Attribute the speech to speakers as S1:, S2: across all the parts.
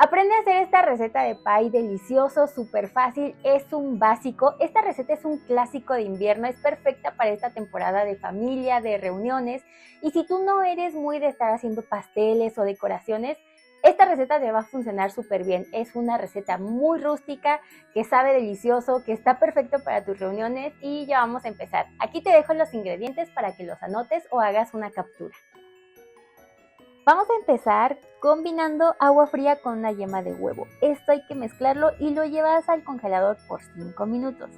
S1: Aprende a hacer esta receta de pie delicioso, súper fácil, es un básico. Esta receta es un clásico de invierno, es perfecta para esta temporada de familia, de reuniones. Y si tú no eres muy de estar haciendo pasteles o decoraciones, esta receta te va a funcionar súper bien. Es una receta muy rústica, que sabe delicioso, que está perfecto para tus reuniones y ya vamos a empezar. Aquí te dejo los ingredientes para que los anotes o hagas una captura. Vamos a empezar combinando agua fría con una yema de huevo. Esto hay que mezclarlo y lo llevas al congelador por 5 minutos.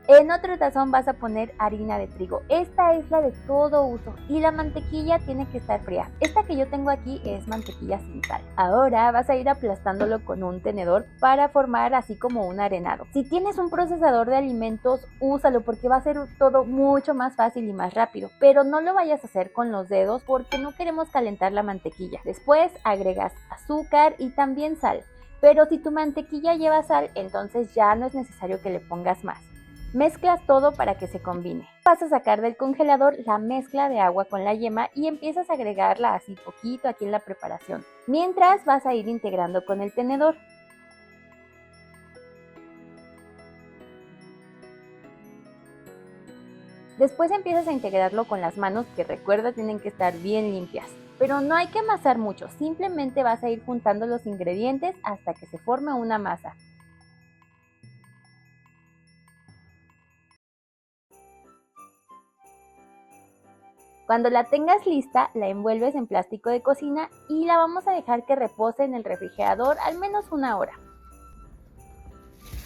S1: En otro tazón vas a poner harina de trigo. Esta es la de todo uso y la mantequilla tiene que estar fría. Esta que yo tengo aquí es mantequilla sin sal. Ahora vas a ir aplastándolo con un tenedor para formar así como un arenado. Si tienes un procesador de alimentos, úsalo porque va a ser todo mucho más fácil y más rápido. Pero no lo vayas a hacer con los dedos porque no queremos calentar la mantequilla. Después agregas azúcar y también sal. Pero si tu mantequilla lleva sal, entonces ya no es necesario que le pongas más. Mezclas todo para que se combine. Vas a sacar del congelador la mezcla de agua con la yema y empiezas a agregarla así poquito aquí en la preparación. Mientras vas a ir integrando con el tenedor. Después empiezas a integrarlo con las manos, que recuerda tienen que estar bien limpias. Pero no hay que amasar mucho, simplemente vas a ir juntando los ingredientes hasta que se forme una masa. Cuando la tengas lista, la envuelves en plástico de cocina y la vamos a dejar que repose en el refrigerador al menos 1 hora.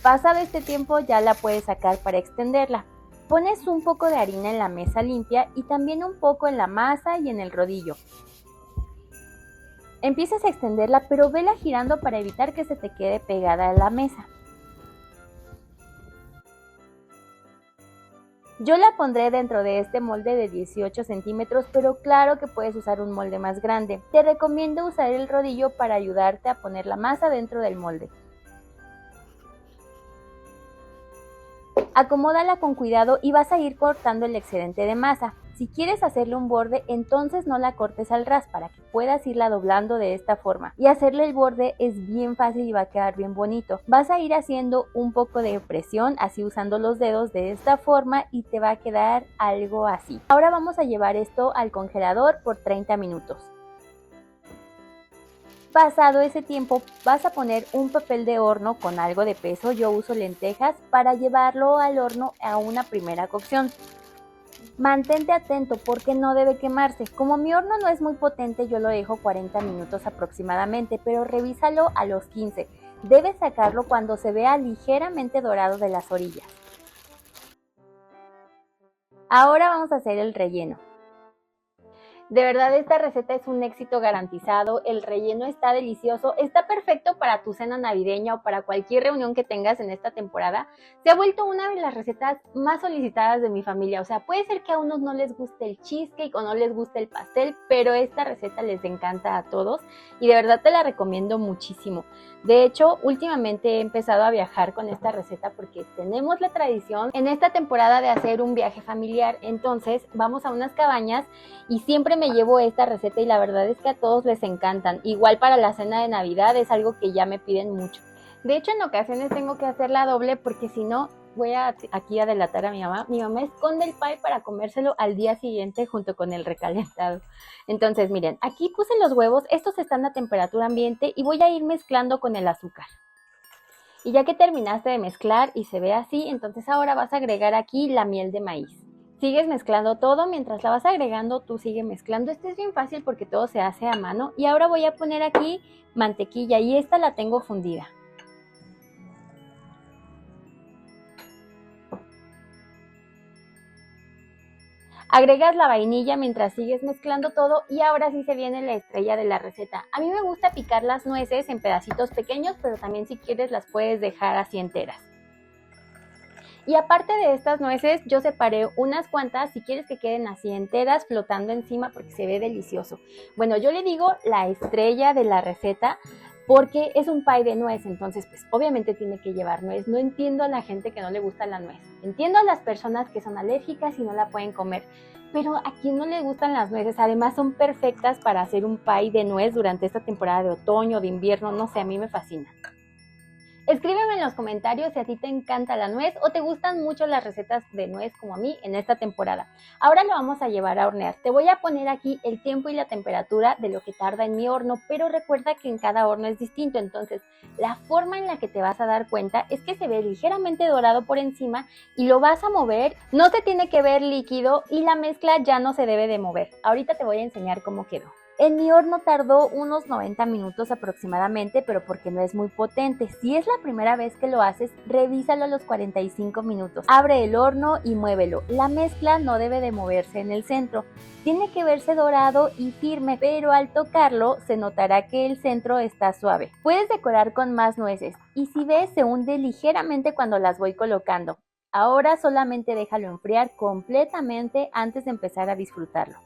S1: Pasado este tiempo ya la puedes sacar para extenderla. Pones un poco de harina en la mesa limpia y también un poco en la masa y en el rodillo. Empiezas a extenderla, pero vela girando para evitar que se te quede pegada a la mesa. Yo la pondré dentro de este molde de 18 centímetros, pero claro que puedes usar un molde más grande. Te recomiendo usar el rodillo para ayudarte a poner la masa dentro del molde. Acomódala con cuidado y vas a ir cortando el excedente de masa. Si quieres hacerle un borde, entonces no la cortes al ras para que puedas irla doblando de esta forma. Y hacerle el borde es bien fácil y va a quedar bien bonito. Vas a ir haciendo un poco de presión, así usando los dedos de esta forma y te va a quedar algo así. Ahora vamos a llevar esto al congelador por 30 minutos. Pasado ese tiempo vas a poner un papel de horno con algo de peso, yo uso lentejas, para llevarlo al horno a una primera cocción. Mantente atento porque no debe quemarse. Como mi horno no es muy potente, yo lo dejo 40 minutos aproximadamente, pero revísalo a los 15. Debes sacarlo cuando se vea ligeramente dorado de las orillas. Ahora vamos a hacer el relleno. De verdad esta receta es un éxito garantizado, el relleno está delicioso, está perfecto para tu cena navideña o para cualquier reunión que tengas en esta temporada. Se ha vuelto una de las recetas más solicitadas de mi familia, o sea, puede ser que a unos no les guste el cheesecake o no les guste el pastel, pero esta receta les encanta a todos y de verdad te la recomiendo muchísimo. De hecho, últimamente he empezado a viajar con esta receta porque tenemos la tradición en esta temporada de hacer un viaje familiar, entonces vamos a unas cabañas y siempre me llevo esta receta y la verdad es que a todos les encantan. Igual para la cena de Navidad es algo que ya me piden mucho. De hecho, en ocasiones tengo que hacerla doble porque si no, voy aquí a delatar a mi mamá. Mi mamá esconde el pie para comérselo al día siguiente junto con el recalentado. Entonces, miren, aquí puse los huevos. Estos están a temperatura ambiente y voy a ir mezclando con el azúcar. Y ya que terminaste de mezclar y se ve así, entonces ahora vas a agregar aquí la miel de maíz. Sigues mezclando todo, mientras la vas agregando tú sigue mezclando. Esto es bien fácil porque todo se hace a mano. Y ahora voy a poner aquí mantequilla y esta la tengo fundida. Agregas la vainilla mientras sigues mezclando todo y ahora sí se viene la estrella de la receta. A mí me gusta picar las nueces en pedacitos pequeños, pero también si quieres las puedes dejar así enteras. Y aparte de estas nueces, yo separé unas cuantas, si quieres que queden así enteras, flotando encima porque se ve delicioso. Bueno, yo le digo la estrella de la receta porque es un pie de nuez, entonces pues obviamente tiene que llevar nuez. No entiendo a la gente que no le gusta la nuez. Entiendo a las personas que son alérgicas y no la pueden comer, pero a quien no le gustan las nueces, además son perfectas para hacer un pie de nuez durante esta temporada de otoño, de invierno, no sé, a mí me fascina. Escríbeme en los comentarios si a ti te encanta la nuez o te gustan mucho las recetas de nuez como a mí en esta temporada. Ahora lo vamos a llevar a hornear. Te voy a poner aquí el tiempo y la temperatura de lo que tarda en mi horno, pero recuerda que en cada horno es distinto, entonces la forma en la que te vas a dar cuenta es que se ve ligeramente dorado por encima y lo vas a mover. No se tiene que ver líquido y la mezcla ya no se debe de mover. Ahorita te voy a enseñar cómo quedó. En mi horno tardó unos 90 minutos aproximadamente, pero porque no es muy potente. Si es la primera vez que lo haces, revísalo a los 45 minutos. Abre el horno y muévelo. La mezcla no debe de moverse en el centro. Tiene que verse dorado y firme, pero al tocarlo se notará que el centro está suave. Puedes decorar con más nueces y si ves se hunde ligeramente cuando las voy colocando. Ahora solamente déjalo enfriar completamente antes de empezar a disfrutarlo.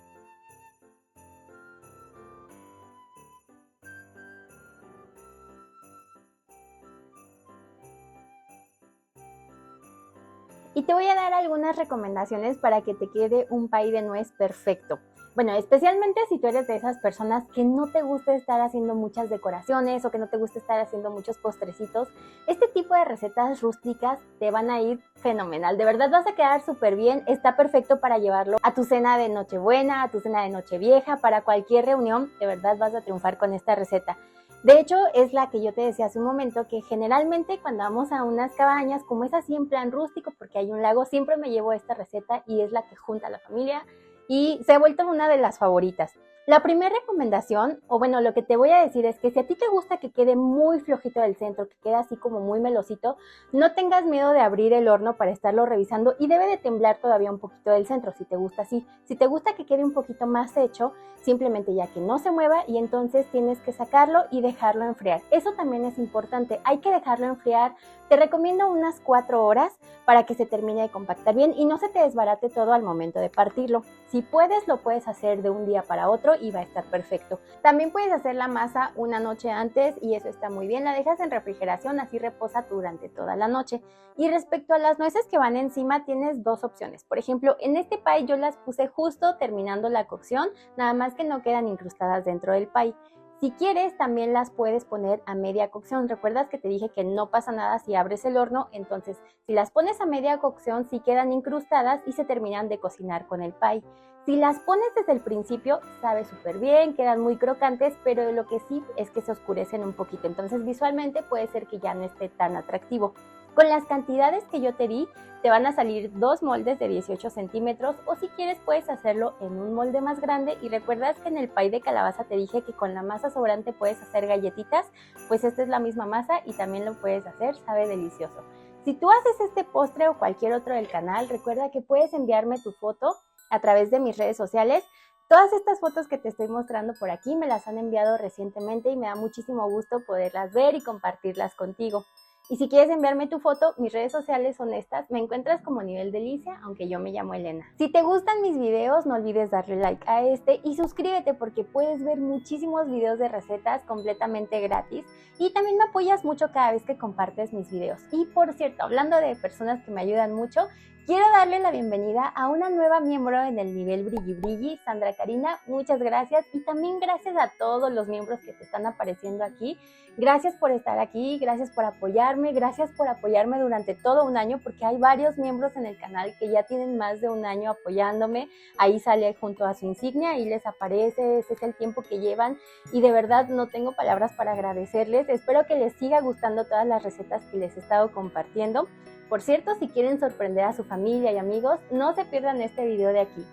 S1: Y te voy a dar algunas recomendaciones para que te quede un pie de nuez perfecto. Bueno, especialmente si tú eres de esas personas que no te gusta estar haciendo muchas decoraciones o que no te gusta estar haciendo muchos postrecitos, este tipo de recetas rústicas te van a ir fenomenal. De verdad vas a quedar súper bien. Está perfecto para llevarlo a tu cena de Nochebuena, a tu cena de Nochevieja, para cualquier reunión. De verdad vas a triunfar con esta receta. De hecho, es la que yo te decía hace un momento, que generalmente cuando vamos a unas cabañas, como es así en plan rústico, porque hay un lago, siempre me llevo esta receta y es la que junta a la familia y se ha vuelto una de las favoritas. La primera recomendación, o bueno, lo que te voy a decir es que si a ti te gusta que quede muy flojito del centro, que quede así como muy melosito, no tengas miedo de abrir el horno para estarlo revisando y debe de temblar todavía un poquito del centro si te gusta así. Si te gusta que quede un poquito más hecho, simplemente ya que no se mueva y entonces tienes que sacarlo y dejarlo enfriar. Eso también es importante, hay que dejarlo enfriar. Te recomiendo unas 4 horas para que se termine de compactar bien y no se te desbarate todo al momento de partirlo. Si puedes, lo puedes hacer de un día para otro y va a estar perfecto. También puedes hacer la masa una noche antes y eso está muy bien. La dejas en refrigeración, así reposa durante toda la noche. Y respecto a las nueces que van encima, tienes dos opciones. Por ejemplo, en este pie yo las puse justo terminando la cocción, nada más que no quedan incrustadas dentro del pie. Si quieres, también las puedes poner a media cocción. ¿Recuerdas que te dije que no pasa nada si abres el horno? Entonces, si las pones a media cocción, sí quedan incrustadas y se terminan de cocinar con el pie. Si las pones desde el principio, sabe súper bien, quedan muy crocantes, pero lo que sí es que se oscurecen un poquito. Entonces, visualmente puede ser que ya no esté tan atractivo. Con las cantidades que yo te di, te van a salir 2 moldes de 18 centímetros o si quieres puedes hacerlo en un molde más grande. Y recuerdas que en el pie de calabaza te dije que con la masa sobrante puedes hacer galletitas, pues esta es la misma masa y también lo puedes hacer, sabe delicioso. Si tú haces este postre o cualquier otro del canal, recuerda que puedes enviarme tu foto a través de mis redes sociales. Todas estas fotos que te estoy mostrando por aquí me las han enviado recientemente y me da muchísimo gusto poderlas ver y compartirlas contigo. Y si quieres enviarme tu foto, mis redes sociales son estas. Me encuentras como Nivel Delicia, aunque yo me llamo Elena. Si te gustan mis videos, no olvides darle like a este y suscríbete porque puedes ver muchísimos videos de recetas completamente gratis. Y también me apoyas mucho cada vez que compartes mis videos. Y por cierto, hablando de personas que me ayudan mucho, quiero darle la bienvenida a una nueva miembro en el Nivel Brilli Brilli, Sandra Karina. Muchas gracias y también gracias a todos los miembros que te están apareciendo aquí. Gracias por estar aquí, gracias por apoyarme durante todo un año porque hay varios miembros en el canal que ya tienen más de un año apoyándome. Ahí sale junto a su insignia y les aparece, ese es el tiempo que llevan y de verdad no tengo palabras para agradecerles. Espero que les siga gustando todas las recetas que les he estado compartiendo. Por cierto, si quieren sorprender a su familia y amigos, no se pierdan este video de aquí.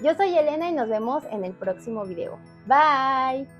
S1: Yo soy Elena y nos vemos en el próximo video. Bye.